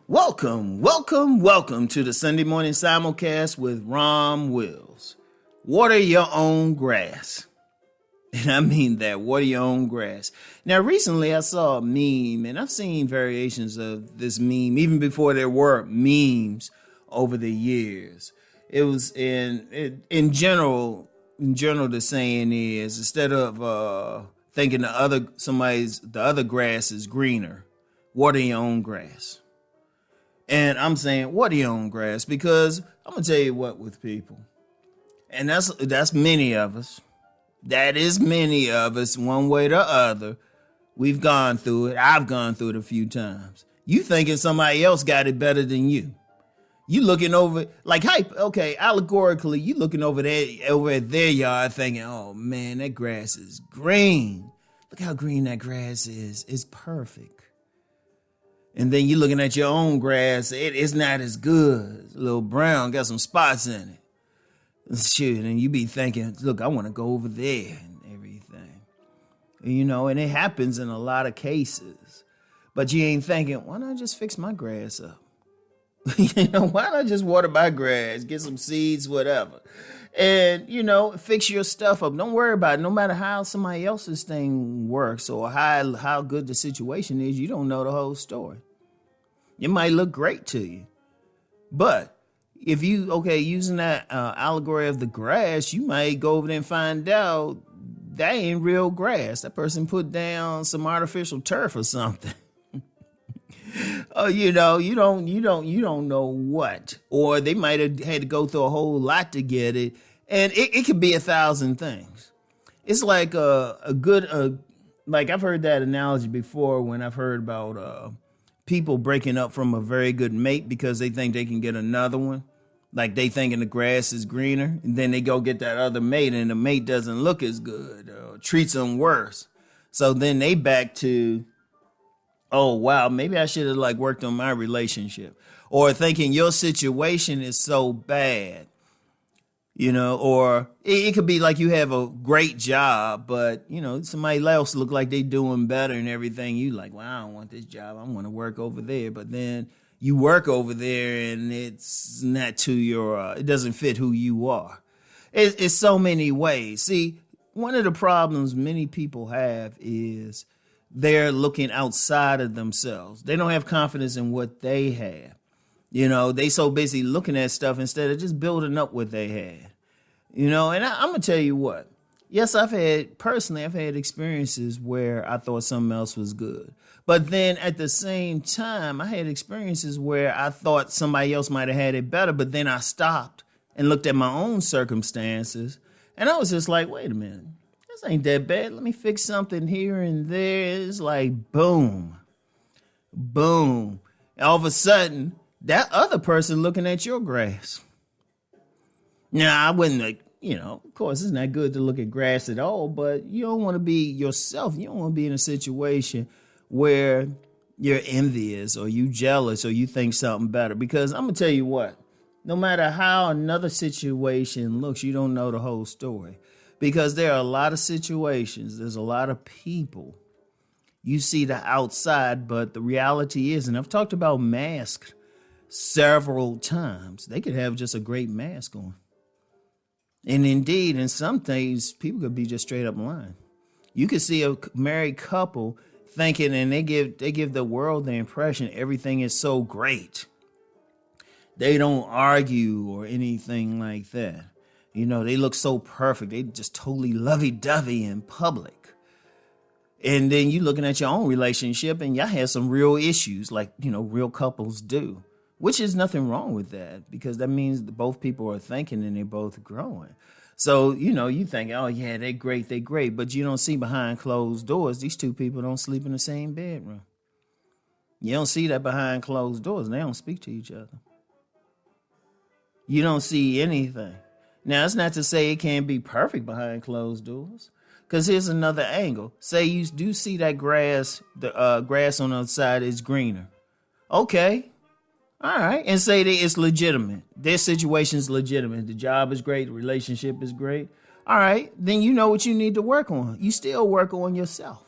Welcome to the Sunday morning simulcast with Rom Wills. Water your own grass. And I mean that, water your own grass. Now, recently I saw a meme, and I've seen variations of this meme, even before there were memes over the years. It was in general, the saying is, instead of thinking the other grass is greener, water your own grass. And I'm saying water your own grass because I'm going to tell you what with people. And that's many of us. That is many of us, one way or the other. We've gone through it. I've gone through it a few times. You thinking somebody else got it better than you. You looking over, allegorically, you looking over at their yard thinking, oh man, that grass is green. Look how green that grass is. It's perfect. And then you looking at your own grass, it's not as good. It's a little brown, got some spots in it. Shit, and you be thinking, look, I want to go over there and everything. And it happens in a lot of cases. But you ain't thinking, why not just fix my grass up? Why not just water my grass, get some seeds, whatever. And, fix your stuff up. Don't worry about it. No matter how somebody else's thing works or how good the situation is, you don't know the whole story. It might look great to you. But if using that allegory of the grass, you might go over there and find out that ain't real grass. That person put down some artificial turf or something. Oh, you don't know what. Or they might have had to go through a whole lot to get it. And it could be 1,000 things. It's like like I've heard that analogy before when I've heard about people breaking up from a very good mate because they think they can get another one. Like they thinking the grass is greener, and then they go get that other mate and the mate doesn't look as good or treats them worse. So then they back to, oh, wow, maybe I should have worked on my relationship, or thinking your situation is so bad, or it could be like you have a great job, but, somebody else look like they doing better and everything. You like, well, I don't want this job. I want to work over there. But then you work over there and it's not to it doesn't fit who you are. It's so many ways. See, one of the problems many people have is they're looking outside of themselves. They don't have confidence in what they have. They so busy looking at stuff instead of just building up what they had. And I'm going to tell you what. Yes, I've had experiences where I thought something else was good. But then at the same time, I had experiences where I thought somebody else might have had it better, but then I stopped and looked at my own circumstances. And I was just like, wait a minute. This ain't that bad. Let me fix something here and there. It's like, boom, boom. All of a sudden, that other person looking at your grass. Now, I wouldn't, of course, it's not good to look at grass at all, but you don't want to be yourself. You don't want to be in a situation where you're envious or you jealous or you think something better. Because I'm going to tell you what, no matter how another situation looks, you don't know the whole story. Because there are a lot of situations, there's a lot of people. You see the outside, but the reality is, and I've talked about masks several times, they could have just a great mask on. And indeed, in some things, people could be just straight up lying. You could see a married couple thinking, and they give the world the impression everything is so great. They don't argue or anything like that. They look so perfect. They just totally lovey-dovey in public. And then you looking at your own relationship and y'all have some real issues like, real couples do, which is nothing wrong with that because that means that both people are thinking and they're both growing. So, you think, oh, yeah, they're great. But you don't see behind closed doors. These two people don't sleep in the same bedroom. You don't see that behind closed doors. They don't speak to each other. You don't see anything. Now, it's not to say it can't be perfect behind closed doors, because here's another angle. Say you do see that grass, the grass on the other side is greener. Okay. All right. And say that it's legitimate. Their situation is legitimate. The job is great. The relationship is great. All right. Then you know what you need to work on. You still work on yourself.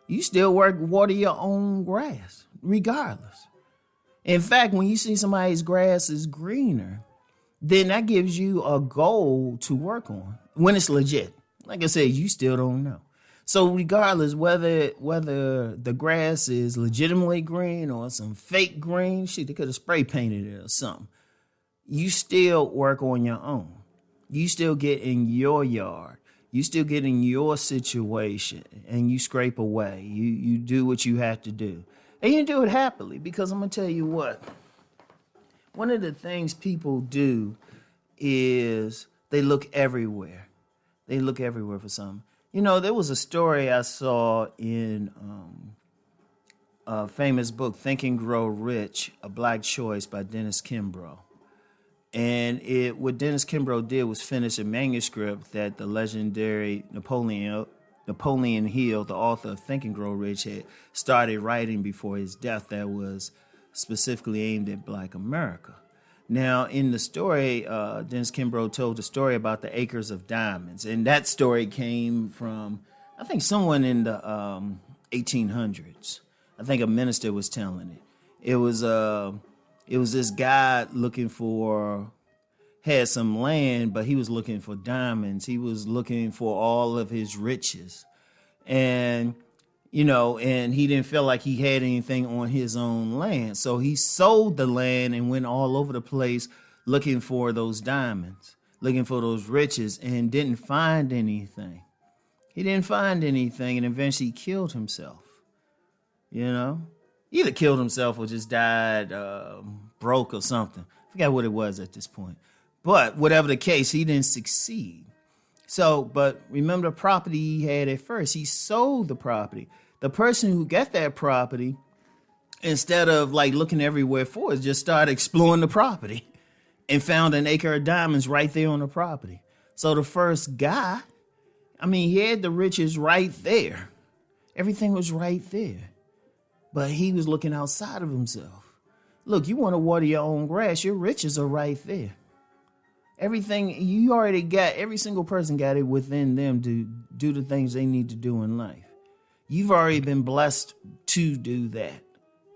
You still water your own grass, regardless. In fact, when you see somebody's grass is greener, then that gives you a goal to work on when it's legit. Like I said, you still don't know. So regardless whether the grass is legitimately green or some fake green, shit, they could have spray painted it or something. You still work on your own. You still get in your yard. You still get in your situation and you scrape away. You do what you have to do. And you do it happily, because I'm going to tell you what. One of the things people do is they look everywhere. They look everywhere for something. You know, there was a story I saw in a famous book, Think and Grow Rich, A Black Choice by Dennis Kimbro. And what Dennis Kimbro did was finish a manuscript that the legendary Napoleon Hill, the author of Think and Grow Rich, had started writing before his death, that was specifically aimed at Black America. Now, in the story, Dennis Kimbro told the story about the acres of diamonds. And that story came from, I think, someone in the 1800s. I think a minister was telling it. It was this guy had some land, but he was looking for diamonds. He was looking for all of his riches. And and he didn't feel like he had anything on his own land. So he sold the land and went all over the place looking for those diamonds, looking for those riches, and didn't find anything. He didn't find anything, and eventually killed himself. Either killed himself or just died broke or something. I forgot what it was at this point. But whatever the case, he didn't succeed. So, but remember the property he had at first. He sold the property. The person who got that property, instead of like looking everywhere for it, just started exploring the property and found an acre of diamonds right there on the property. So the first guy, he had the riches right there. Everything was right there. But he was looking outside of himself. Look, you want to water your own grass, your riches are right there. Everything you already got, every single person got it within them to do the things they need to do in life. You've already been blessed to do that.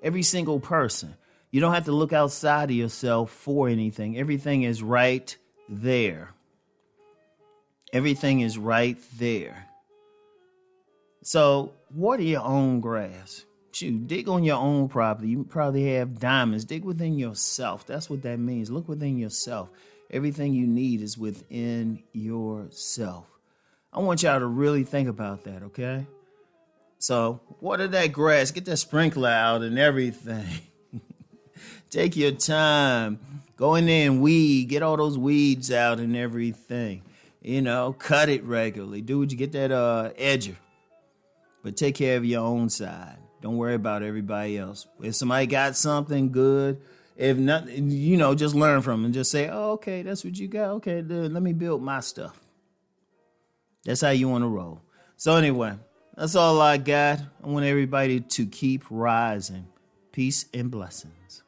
Every single person. You don't have to look outside of yourself for anything. Everything is right there. Everything is right there. So water your own grass. Shoot, dig on your own property. You probably have diamonds. Dig within yourself. That's what that means. Look within yourself. Everything you need is within yourself. I want y'all to really think about that, okay? So, water that grass. Get that sprinkler out and everything. Take your time. Go in there and weed. Get all those weeds out and everything. Cut it regularly. Do what you get that edger. But take care of your own side. Don't worry about everybody else. If somebody got something good, if not, just learn from them and just say, oh, okay, that's what you got. Okay, then let me build my stuff. That's how you want to roll. So anyway, that's all I got. I want everybody to keep rising. Peace and blessings.